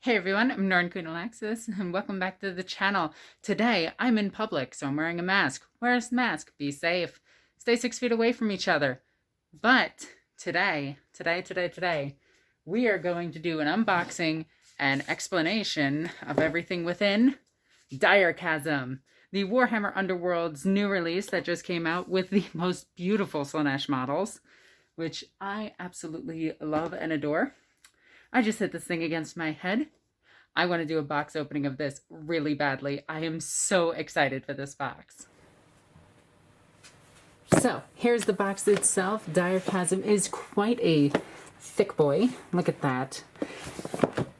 Hey everyone, I'm NornQueenAlexis, and welcome back to the channel. Today, I'm in public, so I'm wearing a mask. Wear a mask, be safe, stay 6 feet away from each other. But today, we are going to do an unboxing and explanation of everything within Direchasm, the Warhammer Underworlds new release that just came out with the most beautiful Slaanesh models, which I absolutely love and adore. I just hit this thing against my head. I want to do a box opening of this really badly. I am so excited for this box. So, here's the box itself. Direchasm is quite a thick boy. Look at that.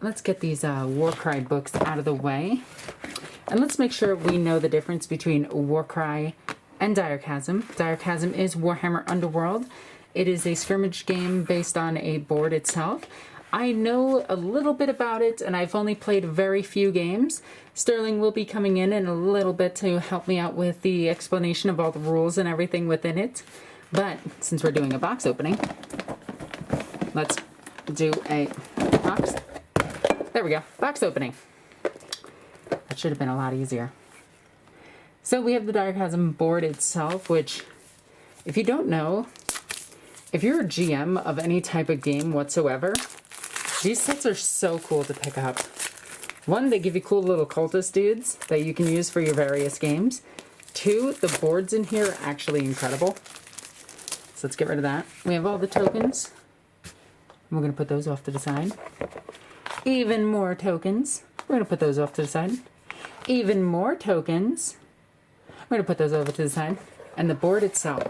Let's get these Warcry books out of the way. And let's make sure we know the difference between Warcry and Direchasm. Direchasm is Warhammer Underworld. It is a scrimmage game based on a board itself. I know a little bit about it, and I've only played very few games. Sterling will be coming in a little bit to help me out with the explanation of all the rules and everything within it. But since we're doing a box opening, let's do a box. There we go, box opening. That should have been a lot easier. So we have the Direchasm board itself, which, if you don't know, if you're a GM of any type of game whatsoever, these sets are so cool to pick up. One, they give you cool little cultist dudes that you can use for your various games. Two, the boards in here are actually incredible. So let's get rid of that. We have all the tokens. We're going to put those off to the side. Even more tokens. We're going to put those off to the side. Even more tokens. We're going to put those over to the side. And the board itself.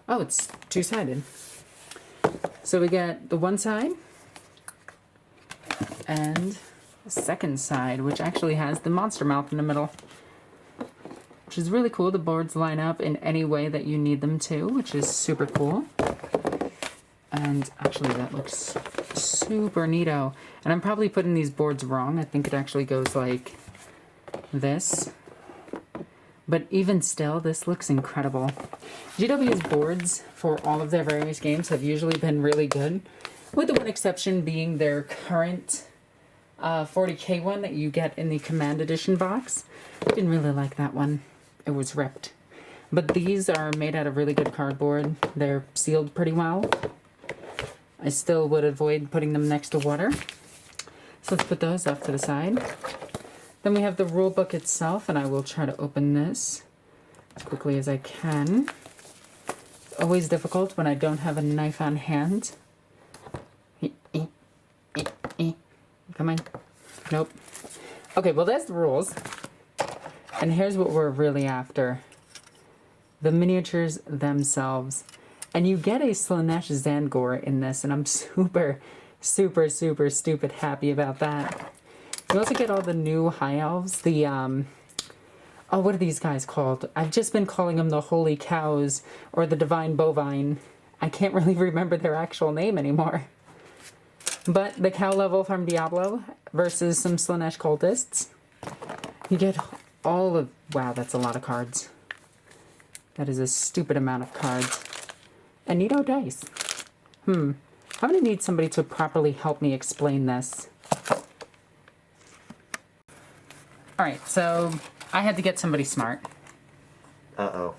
Oh, it's two-sided. So we get the one side and the second side, which actually has the monster mouth in the middle, which is really cool. The boards line up in any way that you need them to, which is super cool. And actually that looks super neato. And I'm probably putting these boards wrong. I think it actually goes like this. But even still, this looks incredible. GW's boards for all of their various games have usually been really good, with the one exception being their current 40k one that you get in the Command Edition box. Didn't really like that one. It was ripped. But these are made out of really good cardboard. They're sealed pretty well. I still would avoid putting them next to water. So let's put those off to the side. Then we have the rule book itself, and I will try to open this as quickly as I can. It's always difficult when I don't have a knife on hand. Come on. Nope. Okay, well, that's the rules. And here's what we're really after. The miniatures themselves. And you get a Slaanesh Zangor in this, and I'm super stupid happy about that. You also get all the new High Elves, the, oh, what are these guys called? I've just been calling them the Holy Cows, or the Divine Bovine. I can't really remember their actual name anymore. But the cow level from Diablo versus some Slaanesh cultists. You get all of, wow, that's a lot of cards. That is a stupid amount of cards. And neato dice. I'm gonna need somebody to properly help me explain this. Alright, so I had to get somebody smart. Uh-oh.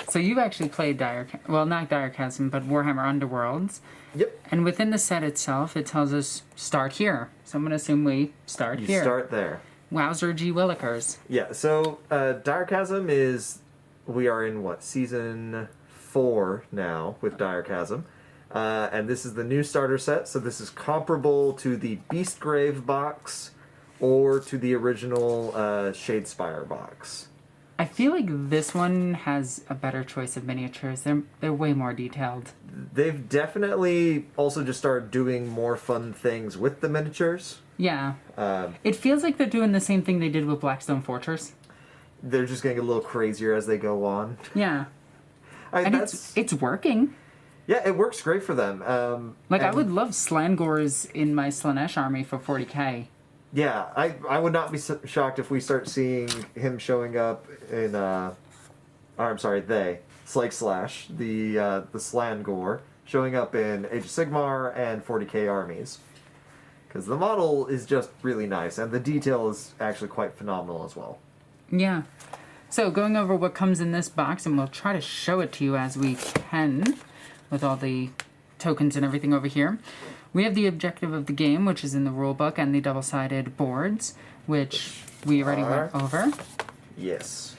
So you've actually played well, not Direchasm, but Warhammer Underworlds. Yep. And within the set itself, it tells us start here. So I'm going to assume we start here. You start there. Wowzer G Willikers. Yeah, so Direchasm is, we are in what, season 4 now with Direchasm. And this is the new starter set, so this is comparable to the Beastgrave box or to the original Shadespire box. I feel like this one has a better choice of miniatures. They're way more detailed. They've definitely also just started doing more fun things with the miniatures. Yeah. It feels like they're doing the same thing they did with Blackstone Fortress. They're just getting a little crazier as they go on. Yeah. And it's working. Yeah, it works great for them. I would love Slangors in my Slaanesh army for 40k. Yeah, I would not be shocked if we start seeing him showing up in, Slake Slash, the Slangor, showing up in Age of Sigmar and 40k armies. because the model is just really nice, and the detail is actually quite phenomenal as well. Yeah. So going over what comes in this box, and we'll try to show it to you as we can with all the tokens and everything over here. We have the objective of the game, which is in the rulebook, and the double-sided boards, which we already went over. Yes.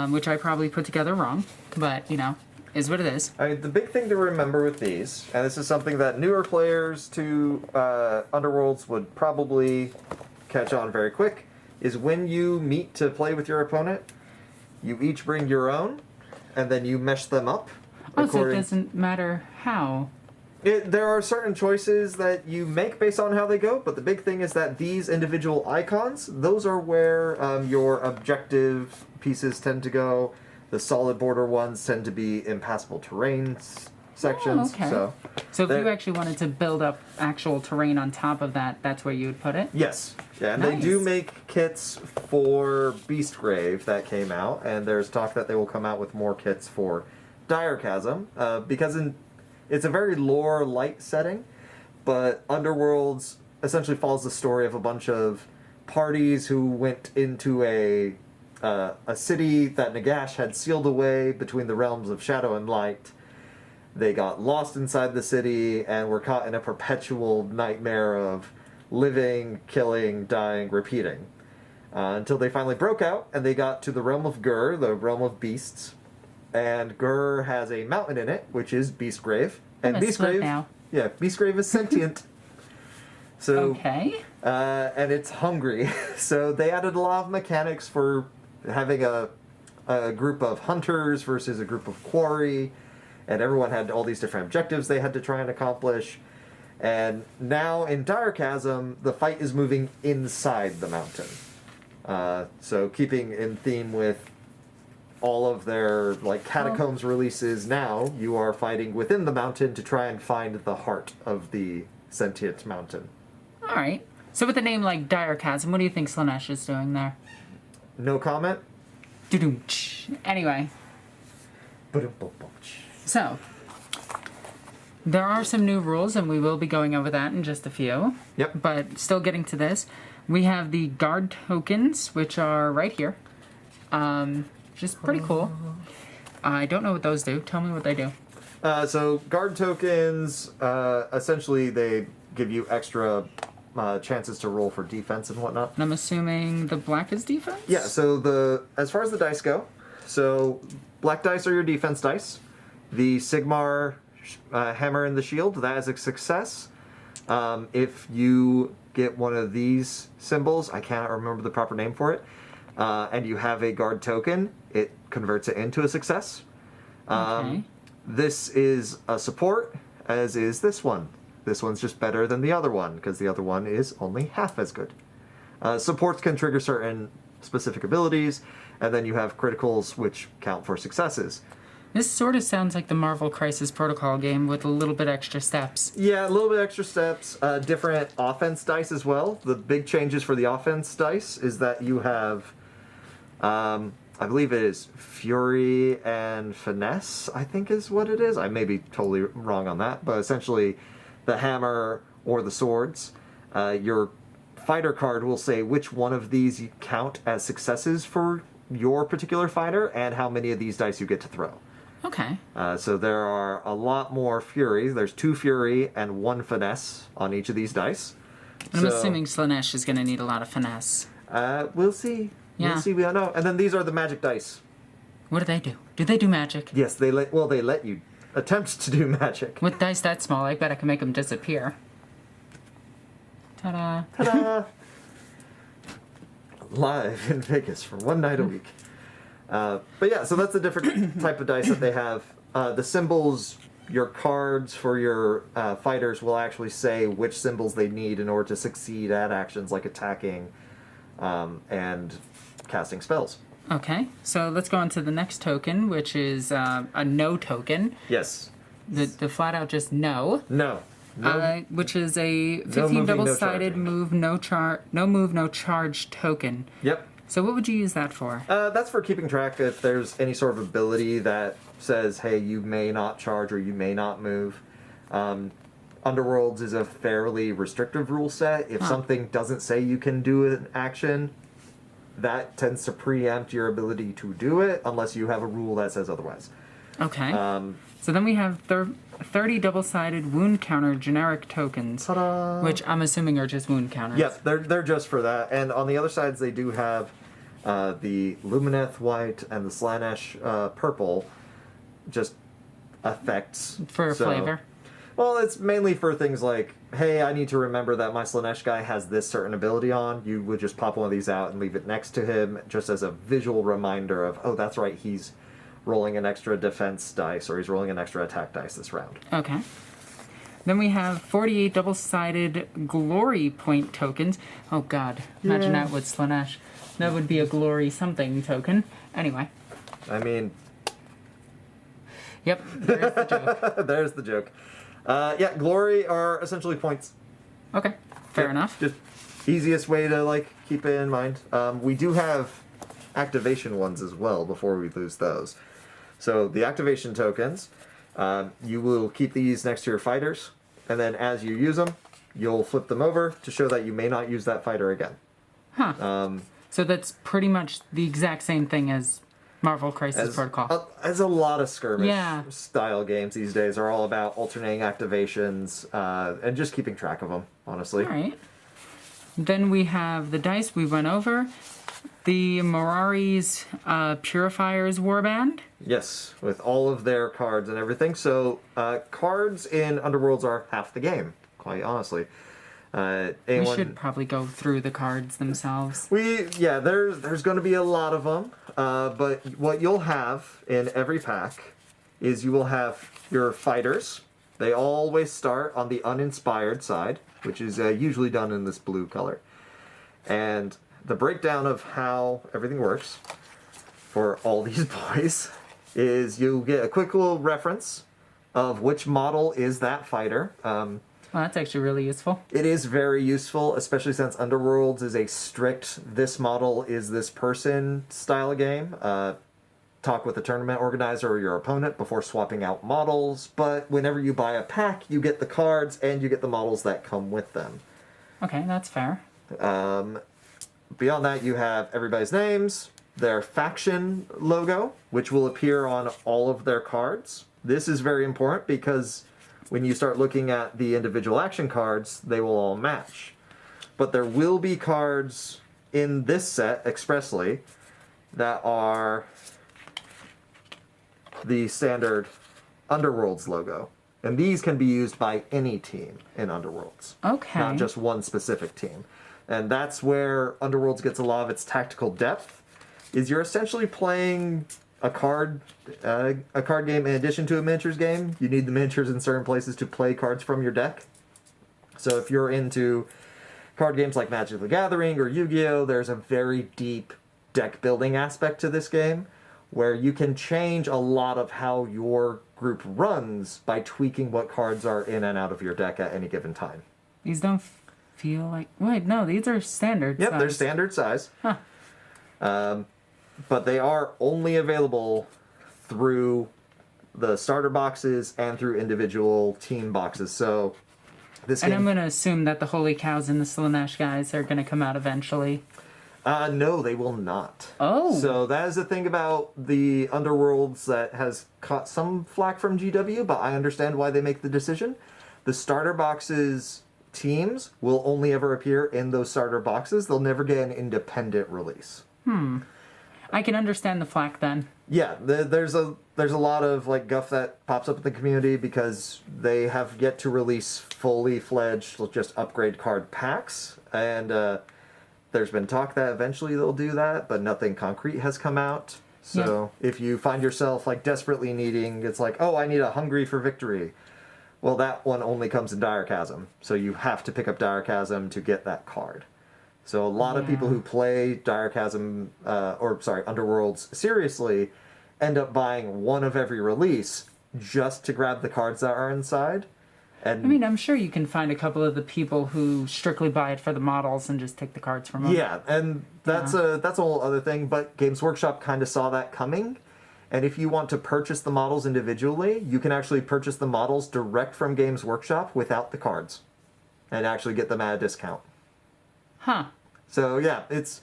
Which I probably put together wrong, but, you know, is what it is. I mean, the big thing to remember with these, and this is something that newer players to Underworlds would probably catch on very quick, is when you meet to play with your opponent, you each bring your own, and then you mesh them up. Oh, so it doesn't matter how. There are certain choices that you make based on how they go, but the big thing is that these individual icons, those are where your objective pieces tend to go. The solid border ones tend to be impassable terrain sections. Oh, okay. So if you actually wanted to build up actual terrain on top of that, that's where you would put it? Yes. Yeah, and nice. They do make kits for Beastgrave that came out, and there's talk that they will come out with more kits for Direchasm, because it's a very lore-light setting, but Underworlds essentially follows the story of a bunch of parties who went into a city that Nagash had sealed away between the realms of shadow and light. They got lost inside the city and were caught in a perpetual nightmare of living, killing, dying, repeating. Until they finally broke out and they got to the realm of Gur, the realm of beasts. And Gur has a mountain in it, which is Beastgrave. And Beastgrave, yeah, Beastgrave is sentient. So, okay. And it's hungry. So they added a lot of mechanics for having a group of hunters versus a group of quarry, and everyone had all these different objectives they had to try and accomplish. And now in Direchasm, the fight is moving inside the mountain. So keeping in theme with all of their catacombs releases, now you are fighting within the mountain to try and find the heart of the sentient mountain. All right. So with a name like Direchasm, what do you think Slaanesh is doing there? No comment? Anyway. So, there are some new rules, and we will be going over that in just a few. Yep. But still getting to this, we have the guard tokens, which are right here. Which is pretty cool. I don't know what those do. Tell me what they do. So guard tokens, essentially they give you extra chances to roll for defense and whatnot. And I'm assuming the black is defense? Yeah, so as far as the dice go, so black dice are your defense dice. The Sigmar hammer and the shield, that is a success. If you get one of these symbols, I cannot remember the proper name for it, and you have a guard token, it converts it into a success. Okay. This is a support, as is this one. This one's just better than the other one, because the other one is only half as good. Supports can trigger certain specific abilities, and then you have criticals, which count for successes. This sort of sounds like the Marvel Crisis Protocol game with a little bit extra steps. Yeah, a little bit extra steps. Different offense dice as well. The big changes for the offense dice is that you have, I believe it is Fury and Finesse, I think is what it is. I may be totally wrong on that, but essentially the hammer or the swords, your fighter card will say which one of these you count as successes for your particular fighter and how many of these dice you get to throw. Okay. So there are a lot more Fury. There's 2 Fury and 1 Finesse on each of these dice. I'm assuming Slaanesh is going to need a lot of finesse. We'll see. Yeah. We'll see. We don't know. And then these are the magic dice. What do they do? Do they do magic? Yes, they let you attempt to do magic. With dice that small, I bet I can make them disappear. Ta-da. Ta-da! Live in Vegas for one night a week. But yeah, so that's a different type of dice that they have. The symbols, your cards for your fighters will actually say which symbols they need in order to succeed at actions like attacking and casting spells. Okay, so let's go on to the next token, which is a no token. Yes. The flat out just no. No. Which is a 15 moving, double-sided no move, no move, no charge token. Yep. So what would you use that for? That's for keeping track if there's any sort of ability that says, hey, you may not charge or you may not move. Underworlds is a fairly restrictive rule set. If something doesn't say you can do an action, that tends to preempt your ability to do it unless you have a rule that says otherwise. Okay. So then we have 30 double-sided wound counter generic tokens, Ta-da! which I'm assuming are just wound counters. Yes, they're just for that. And on the other sides, they do have the Lumineth white and the Slaanesh purple, just effects. For flavor. Well, it's mainly for things like, hey, I need to remember that my Slaanesh guy has this certain ability on. You would just pop one of these out and leave it next to him, just as a visual reminder of, oh, that's right, he's rolling an extra defense dice, or he's rolling an extra attack dice this round. Okay. Then we have 48 double-sided glory point tokens. Oh god, imagine that with Slaanesh. That would be a glory something token. Anyway. I mean... Yep, there's the joke. There's the joke. Yeah, glory are essentially points. Okay, fair enough. Just easiest way to, like, keep it in mind. We do have activation ones as well before we lose those. So the activation tokens, you will keep these next to your fighters, and then as you use them, you'll flip them over to show that you may not use that fighter again. Huh. So that's pretty much the exact same thing as Marvel Crisis Protocol. As a lot of skirmish Yeah. style games these days are all about alternating activations and just keeping track of them, honestly. All right. Then we have the dice we went over. The Mirari's Purifier's Warband. Yes, with all of their cards and everything. So cards in Underworlds are half the game, quite honestly. We should probably go through the cards themselves. There's going to be a lot of them, but what you'll have in every pack is you will have your fighters. They always start on the uninspired side, which is usually done in this blue color. And the breakdown of how everything works for all these boys is you'll get a quick little reference of which model is that fighter. Well, that's actually really useful. It is very useful, especially since Underworlds is a strict, this model is this person style game. Talk with the tournament organizer or your opponent before swapping out models, but whenever you buy a pack, you get the cards and you get the models that come with them. Okay, that's fair. Beyond that, you have everybody's names, their faction logo, which will appear on all of their cards. This is very important because when you start looking at the individual action cards, they will all match. But there will be cards in this set expressly that are the standard Underworlds logo. And these can be used by any team in Underworlds. Okay. Not just one specific team. And that's where Underworlds gets a lot of its tactical depth, is you're essentially playing a card game in addition to a miniatures game. You need the miniatures in certain places to play cards from your deck. So if you're into card games like Magic the Gathering or Yu-Gi-Oh!, there's a very deep deck building aspect to this game where you can change a lot of how your group runs by tweaking what cards are in and out of your deck at any given time. These don't feel like... Wait, no, these are standard size. Yep, they're standard size. Huh. But they are only available through the starter boxes and through individual team boxes. So this game... And I'm going to assume that the Holy Cows and the Slaanesh guys are going to come out eventually. No, they will not. Oh. So that is the thing about the Underworlds that has caught some flack from GW, but I understand why they make the decision. The starter boxes teams will only ever appear in those starter boxes. They'll never get an independent release. I can understand the flack then. Yeah, there's a lot of like guff that pops up in the community because they have yet to release fully fledged just upgrade card packs, and there's been talk that eventually they'll do that, but nothing concrete has come out. So if you find yourself like desperately needing, it's like, oh, I need a Hungry for Victory. Well, that one only comes in Direchasm, so you have to pick up Direchasm to get that card. So a lot of people who play Direchasm, Underworlds seriously, end up buying one of every release just to grab the cards that are inside. And I mean, I'm sure you can find a couple of the people who strictly buy it for the models and just take the cards from them. Yeah, and that's a whole other thing, but Games Workshop kind of saw that coming And if you want to purchase the models individually, you can actually purchase the models direct from Games Workshop without the cards. And actually get them at a discount. Huh. So yeah, it's...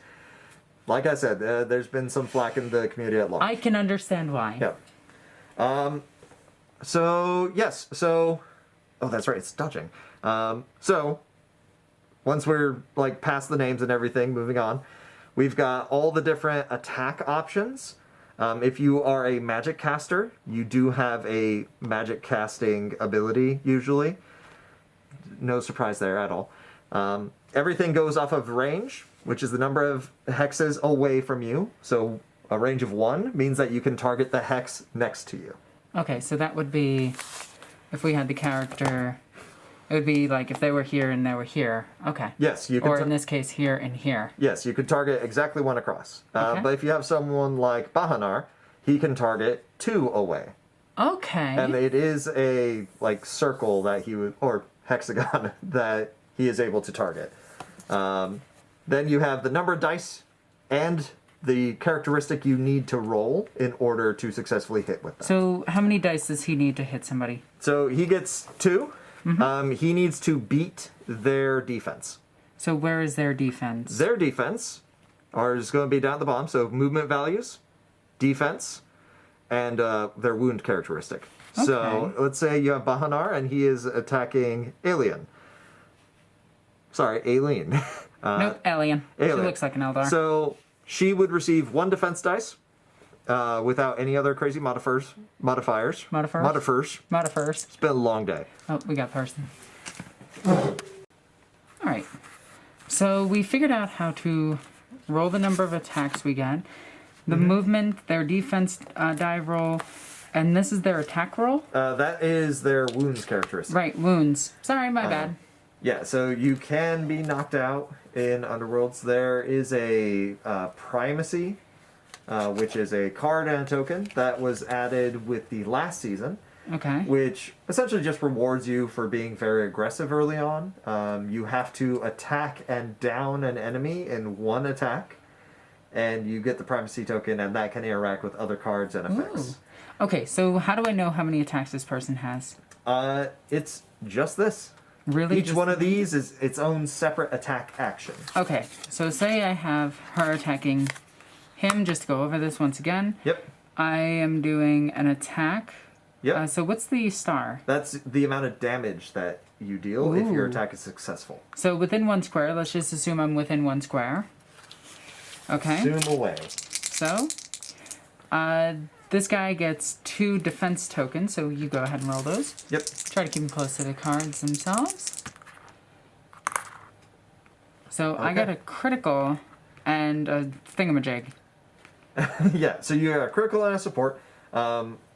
Like I said, there's been some flack in the community at large. I can understand why. Yeah. So, yes. So... Oh, that's right. It's dodging. So, once we're, like, past the names and everything, moving on, we've got all the different attack options. If you are a magic caster, you do have a magic casting ability, usually. No surprise there at all. Everything goes off of range, which is the number of hexes away from you. So a range of 1 means that you can target the hex next to you. Okay, so that would be, if we had the character, it would be like if they were here and they were here. Okay. Yes, you can. Or in this case, here and here. Yes, you could target exactly 1 across. Okay. But if you have someone like Bahanar, he can target 2 away. Okay. And it is a, like, circle that he would, or hexagon, that he is able to target. Then you have the number of dice and the characteristic you need to roll in order to successfully hit with them. So how many dice does he need to hit somebody? So he gets 2. Mm-hmm. He needs to beat their defense. So where is their defense? Their defense is going to be down at the bottom. So movement values, defense, and their wound characteristic. Okay. So let's say you have Bahanar and he is attacking Alien. Sorry, Aileen. Nope, Alien. She looks like an Eldar. So she would receive 1 defense dice without any other crazy modifiers. Modifiers? It's been a long day. Oh, we got person. Alright. So we figured out how to roll the number of attacks we get, the movement, their defense die roll, and this is their attack roll? That is their wounds characteristic. Right, wounds. Sorry, my bad. Yeah, so you can be knocked out in Underworlds. There is a primacy, which is a card and a token that was added with the last season. Okay. Which essentially just rewards you for being very aggressive early on. You have to attack and down an enemy in 1 attack, and you get the primacy token, and that can interact with other cards and effects. Ooh. Okay, so how do I know how many attacks this person has? It's just this. Really? Each one of these is its own separate attack action. Okay, so say I have her attacking him, just to go over this once again. Yep. I am doing an attack. Yep. So what's the star? That's the amount of damage that you deal if your attack is successful. So within 1 square, let's just assume I'm within 1 square. Okay. Zoom away. So, this guy gets 2 defense tokens, so you go ahead and roll those. Yep. Try to keep them close to the cards themselves. So I got a critical and a thingamajig. Yeah, so you got a critical and a support.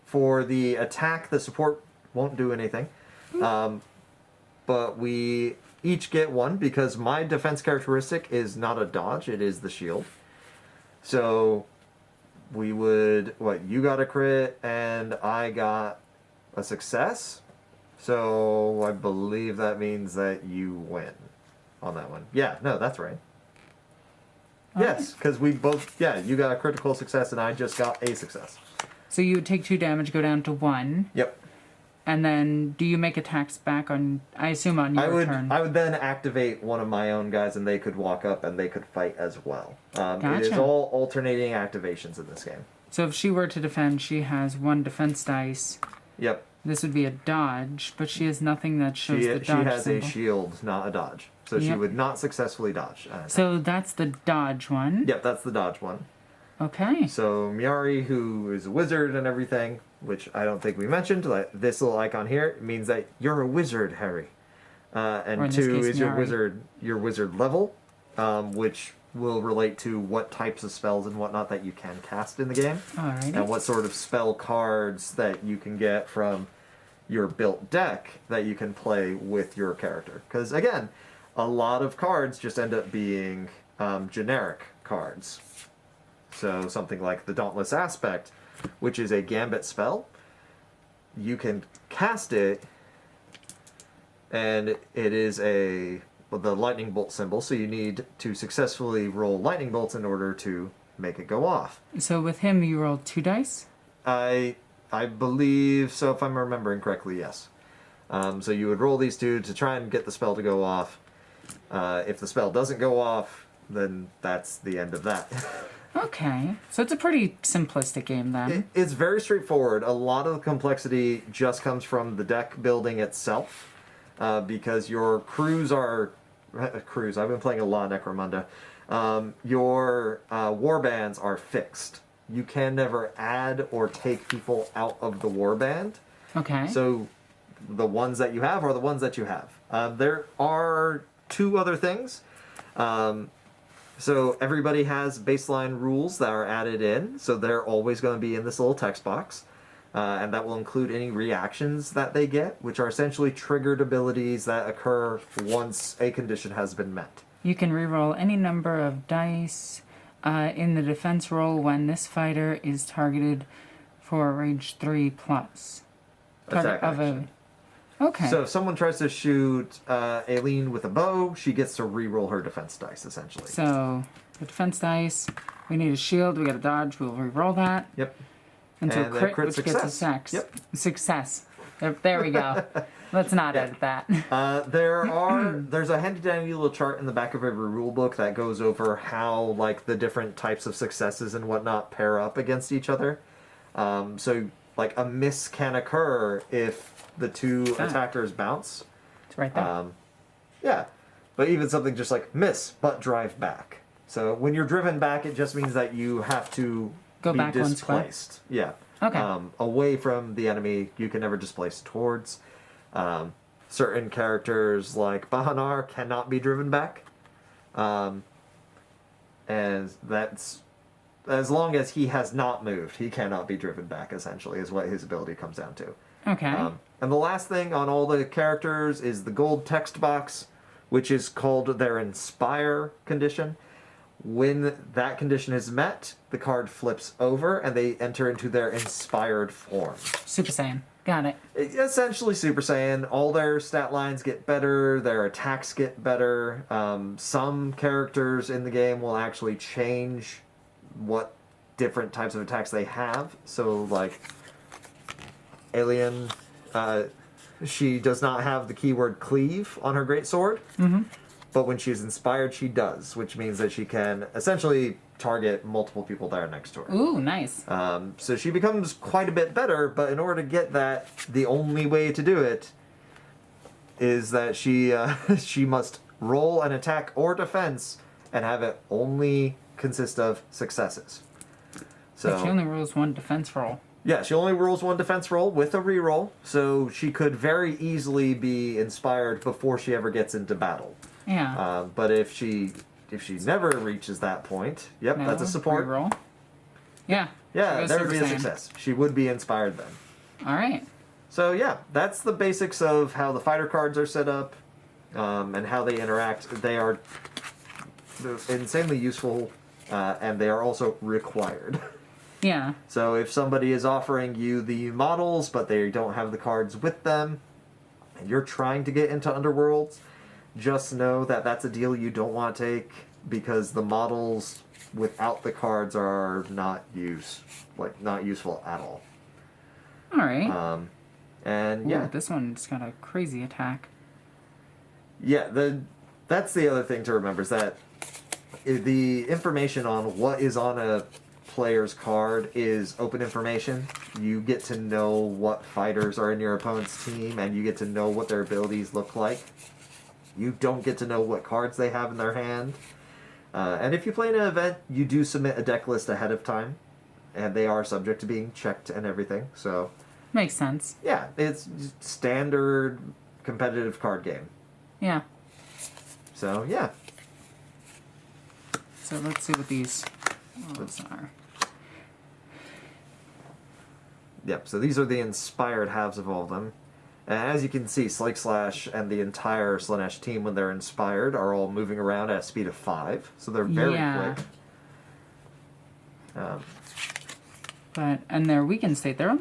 For the attack, the support won't do anything. But we each get 1 because my defense characteristic is not a dodge, it is the shield. So we would, you got a crit and I got a success. So I believe that means that you win on that one. Yeah, no, that's right. Yes, because we both, you got a critical success and I just got a success. So you would take 2 damage, go down to 1. Yep. And then, do you make attacks back on, I assume on your turn? I would then activate one of my own guys and they could walk up and they could fight as well. It is all alternating activations in this game. So if she were to defend, she has 1 defense dice. Yep. This would be a dodge, but she has nothing that shows the dodge She has symbol. a shield, not a dodge. So she would not successfully dodge. So that's the dodge one. Yep, that's the dodge one. Okay. So Miari, who is a wizard and everything, which I don't think we mentioned, like this little icon here means that you're a wizard, Harry. And 2 is Miari. your wizard level, which will relate to what types of spells and whatnot that you can cast in the game. Alrighty. And what sort of spell cards that you can get from your built deck that you can play with your character. Because again, a lot of cards just end up being generic cards. So something like the Dauntless Aspect, which is a gambit spell, you can cast it, and it is the lightning bolt symbol, so you need to successfully roll lightning bolts in order to make it go off. So with him, you rolled 2 dice? I believe so, if I'm remembering correctly, yes. So you would roll these two to try and get the spell to go off. If the spell doesn't go off, then that's the end of that. Okay, so it's a pretty simplistic game then. It's very straightforward. A lot of the complexity just comes from the deck building itself, because your crews are... Crews, I've been playing a lot of Necromunda. Your warbands are fixed. You can never add or take people out of the warband. Okay. So the ones that you have are the ones that you have. There are two other things. So everybody has baseline rules that are added in, so they're always going to be in this little text box. And that will include any reactions that they get, which are essentially triggered abilities that occur once a condition has been met. You can reroll any number of dice in the defense roll when this fighter is targeted for a range 3+. Attack action. Okay. So if someone tries to shoot Aileen with a bow, she gets to re-roll her defense dice, essentially. So the defense dice, we need a shield, we got a dodge, we'll re-roll that. Yep. Into And a then crit, which success. gets a sex. Yep. Success. There we go. Let's not edit that. There's a handy dandy little chart in the back of every rule book that goes over how like the different types of successes and whatnot pair up against each other. So like a miss can occur if the two attackers bounce. It's right there. Yeah, but even something just like miss but drive back. So when you're driven back, it just means that you have to Go be back one square. displaced. Yeah. Okay. Away from the enemy, you can never displace towards. Certain characters like Bahanar cannot be driven back. And that's... As long as he has not moved, he cannot be driven back, essentially, is what his ability comes down to. Okay. And the last thing on all the characters is the gold text box, which is called their Inspire condition. When that condition is met, the card flips over and they enter into their inspired form. Super Saiyan. Got it. Essentially Super Saiyan. All their stat lines get better, their attacks get better. Some characters in the game will actually change what different types of attacks they have. So, like, Alien, she does not have the keyword cleave on her greatsword. Mm-hmm. But when she's inspired, she does, which means that she can essentially target multiple people that are next to her. Ooh, nice. So she becomes quite a bit better, but in order to get that, the only way to do it is that she must roll an attack or defense and have it only consist of successes. So But she only rolls one defense roll. yeah, she only rolls one defense roll with a reroll, so she could very easily be inspired before she ever gets into battle. Yeah. But if she never reaches that point, yep, No, that's a support. Reroll. Yeah. Yeah, She goes there would be a Super Saiyan. success. She would be inspired then. All right. So yeah, that's the basics of how the fighter cards are set up, and how they interact. They are insanely useful, and they are also required. Yeah. So if somebody is offering you the models, but they don't have the cards with them, and you're trying to get into Underworlds, just know that that's a deal you don't want to take, because the models without the cards are not useful at all. All right. And yeah, Ooh, this one's got a crazy attack. yeah. That's the other thing to remember, is that the information on what is on a player's card is open information. You get to know what fighters are in your opponent's team, and you get to know what their abilities look like. You don't get to know what cards they have in their hand. And if you play in an event, you do submit a deck list ahead of time, and they are subject to being checked and everything. So Makes sense. yeah, it's standard competitive card game. Yeah. So yeah. So let's see what these rules are. Yep, so these are the inspired halves of all of them. And as you can see, Slake Slash and the entire Slanesh team, when they're inspired, are all moving around at a speed of 5. So they're very quick. And their weakened state, they're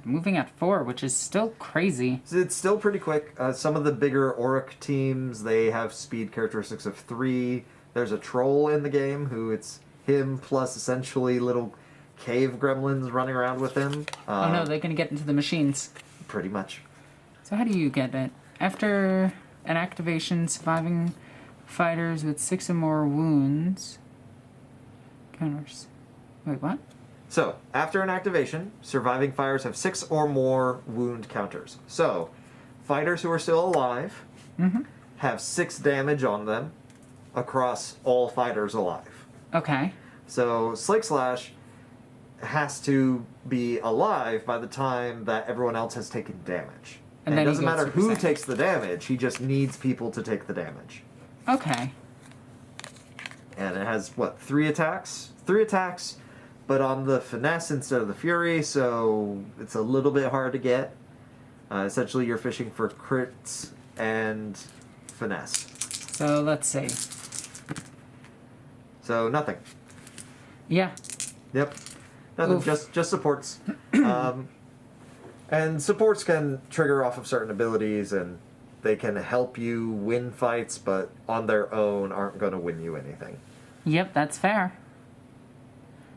moving at 4, which is still crazy. So it's still pretty quick. Some of the bigger Ork teams, they have speed characteristics of 3. There's a troll in the game who it's him plus essentially little cave gremlins running around with him. Oh no, they're gonna get into the machines. Pretty much. So how do you get it? After an activation, surviving fighters with 6 or more wounds. Counters. Wait, what? So, after an activation, surviving fighters have 6 or more wound counters. So, fighters who are still alive have 6 damage on them across all fighters alive. Okay. So, Slake Slash has to be alive by the time that everyone else has taken damage. And it doesn't matter who takes the damage, he just needs people to take the damage. Okay. And it has, what, 3 attacks? 3 attacks, but on the finesse instead of the fury, so it's a little bit hard to get. Essentially, you're fishing for crits and finesse. So, let's see. So, nothing. Yeah. Yep. Nothing, just supports. And supports can trigger off of certain abilities, and they can help you win fights, but on their own aren't going to win you anything. Yep, that's fair.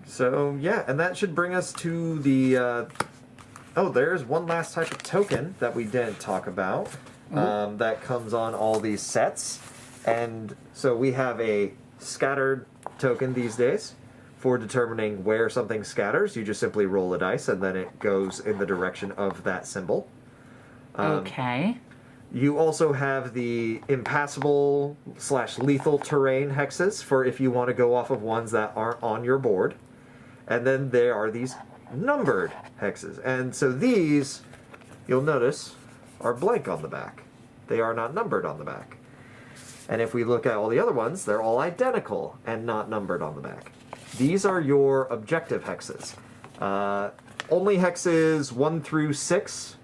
So, yeah, and that should bring us to the... oh, there's one last type of token that we didn't talk about that comes on all these sets. And so we have a scattered token these days for determining where something scatters. You just simply roll a dice, and then it goes in the direction of that symbol. Okay. You also have the impassable/lethal terrain hexes for if you want to go off of ones that aren't on your board. And then there are these numbered hexes. And so these, you'll notice, are blank on the back. They are not numbered on the back. And if we look at all the other ones, they're all identical and not numbered on the back. These are your objective hexes. Only hexes 1 through 6,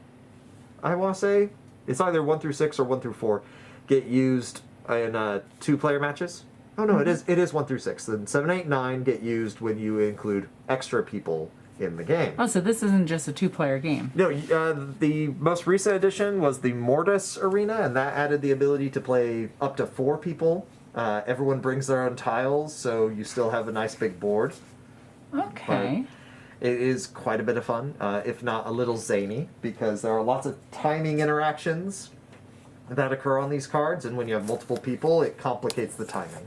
I want to say. It's either 1 through 6 or 1 through 4 get used in 2-player matches. Oh no, it is 1 through 6. Then 7, 8, 9 get used when you include extra people in the game. Oh, so this isn't just a 2-player game. No, the most recent edition was the Mortis Arena, and that added the ability to play up to 4 people. Everyone brings their own tiles, so you still have a nice big board. Okay. But it is quite a bit of fun, if not a little zany, because there are lots of timing interactions that occur on these cards, and when you have multiple people, it complicates the timing.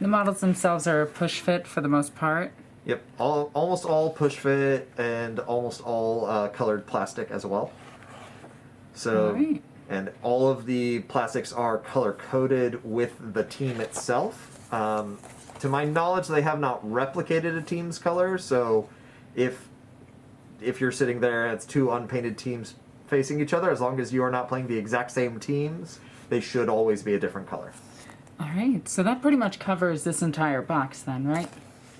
The models themselves are push fit for the most part. Yep, almost all push fit and almost all colored plastic as well. So, Right. and all of the plastics are color coded with the team itself. To my knowledge, they have not replicated a team's color. So, if you're sitting there and it's 2 unpainted teams facing each other, as long as you are not playing the exact same teams, they should always be a different color. All right, so that pretty much covers this entire box then, right?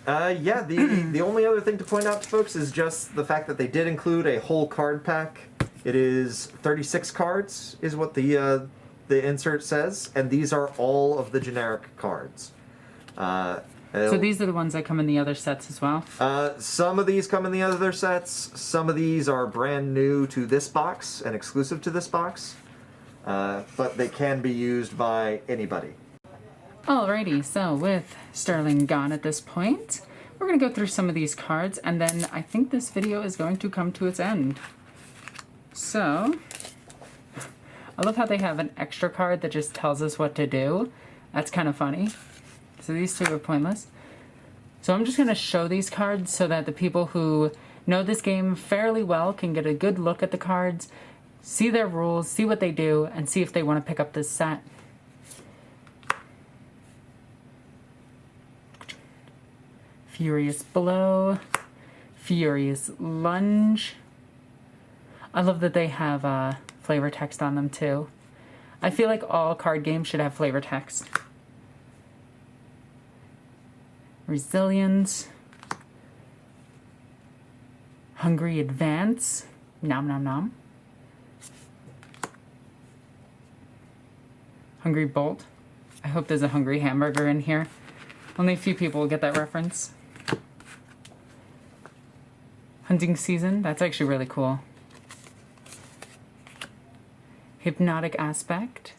Yeah, the only other thing to point out to folks is just the fact that they did include a whole card pack. It is 36 cards, is what the insert says, and these are all of the generic cards. So these are the ones that come in the other sets as well? Some of these come in the other sets. Some of these are brand new to this box and exclusive to this box, but they can be used by anybody. Alrighty, so with Sterling gone at this point, we're going to go through some of these cards, and then I think this video is going to come to its end. So, I love how they have an extra card that just tells us what to do. That's kind of funny. So these 2 are pointless. So I'm just going to show these cards so that the people who know this game fairly well can get a good look at the cards, see their rules, see what they do, and see if they want to pick up this set. Furious Blow, Furious Lunge. I love that they have flavor text on them too. I feel like all card games should have flavor text. Resilience. Hungry Advance. Nom nom nom. Hungry Bolt. I hope there's a Hungry Hamburger in here. Only a few people will get that reference. Hunting Season. That's actually really cool. Hypnotic Aspect.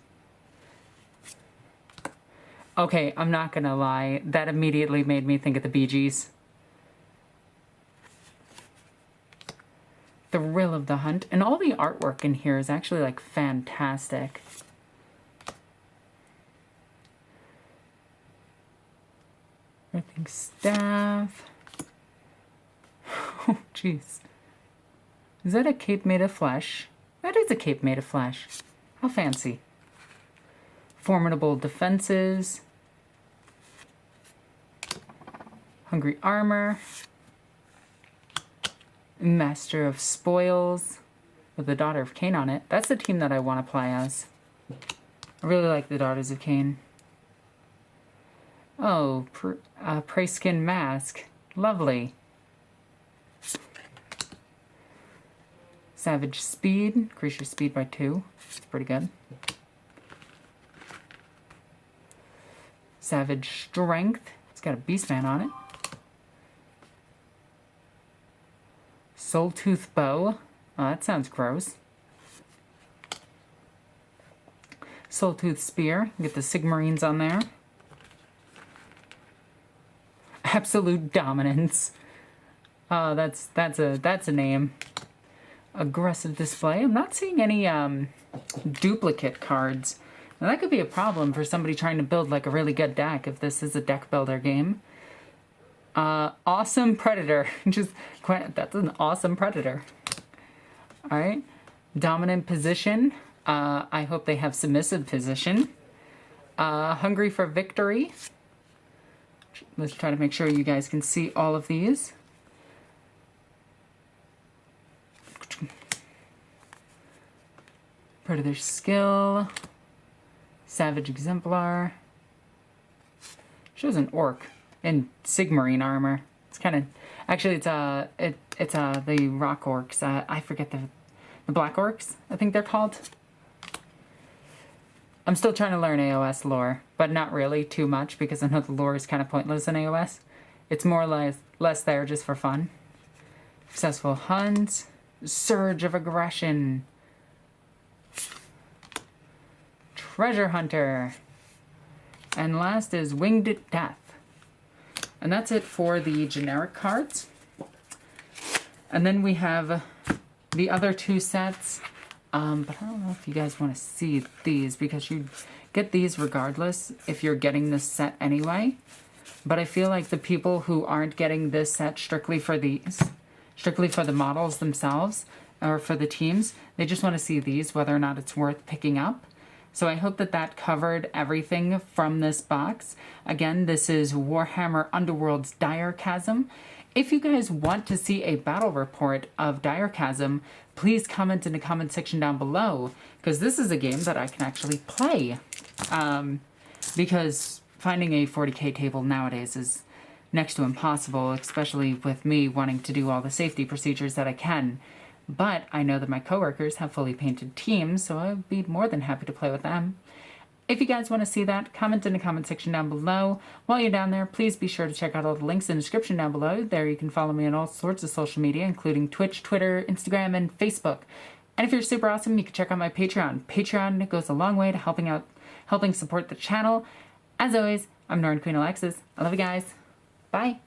Okay, I'm not gonna lie. That immediately made me think of the Bee Gees. thrill of the hunt. And all the artwork in here is actually like fantastic. Everything staff. Oh, jeez. Is that a cape made of flesh? That is a cape made of flesh. How fancy. Formidable defenses. Hungry armor. Master of spoils. With the Daughter of Cain on it. That's the team that I want to play as. I really like the Daughters of Cain. Oh, prey skin mask. Lovely. Savage speed. Increase your speed by 2. It's pretty good. Savage strength. It's got a beastman on it. Soul tooth bow. Oh, that sounds gross. Soul tooth spear. Get the Sigmarines on there. Absolute dominance. Oh, that's a name. Aggressive display. I'm not seeing any duplicate cards. Now that could be a problem for somebody trying to build like a really good deck if this is a deck builder game. Awesome predator. That's an awesome predator. All right. Dominant position. I hope they have submissive position. Hungry for victory. Let's try to make sure you guys can see all of these. Predator skill. Savage exemplar. Shows an orc in Sigmarine armor. It's kind of actually it's the rock orcs. I forget the black orcs. I think they're called. I'm still trying to learn AOS lore, but not really too much because I know the lore is kind of pointless in AOS. It's more or less there just for fun. Successful hunt. Surge of aggression. Treasure hunter. And last is winged death. And that's it for the generic cards. And then we have the other 2 sets. But I don't know if you guys want to see these because you get these regardless if you're getting this set anyway. But I feel like the people who aren't getting this set strictly for the models themselves or for the teams, they just want to see these, whether or not it's worth picking up. So I hope that covered everything from this box. Again, this is Warhammer Underworlds Direchasm. If you guys want to see a battle report of Direchasm, please comment in the comment section down below, because this is a game that I can actually play. Because finding a 40k table nowadays is next to impossible, especially with me wanting to do all the safety procedures that I can. But I know that my coworkers have fully painted teams, so I'd be more than happy to play with them. If you guys want to see that, comment in the comment section down below. While you're down there, please be sure to check out all the links in the description down below. There you can follow me on all sorts of social media, including Twitch, Twitter, Instagram, and Facebook. And if you're super awesome, you can check out my Patreon. Patreon goes a long way to helping support the channel. As always, I'm NornQueenAlexis. I love you guys. Bye.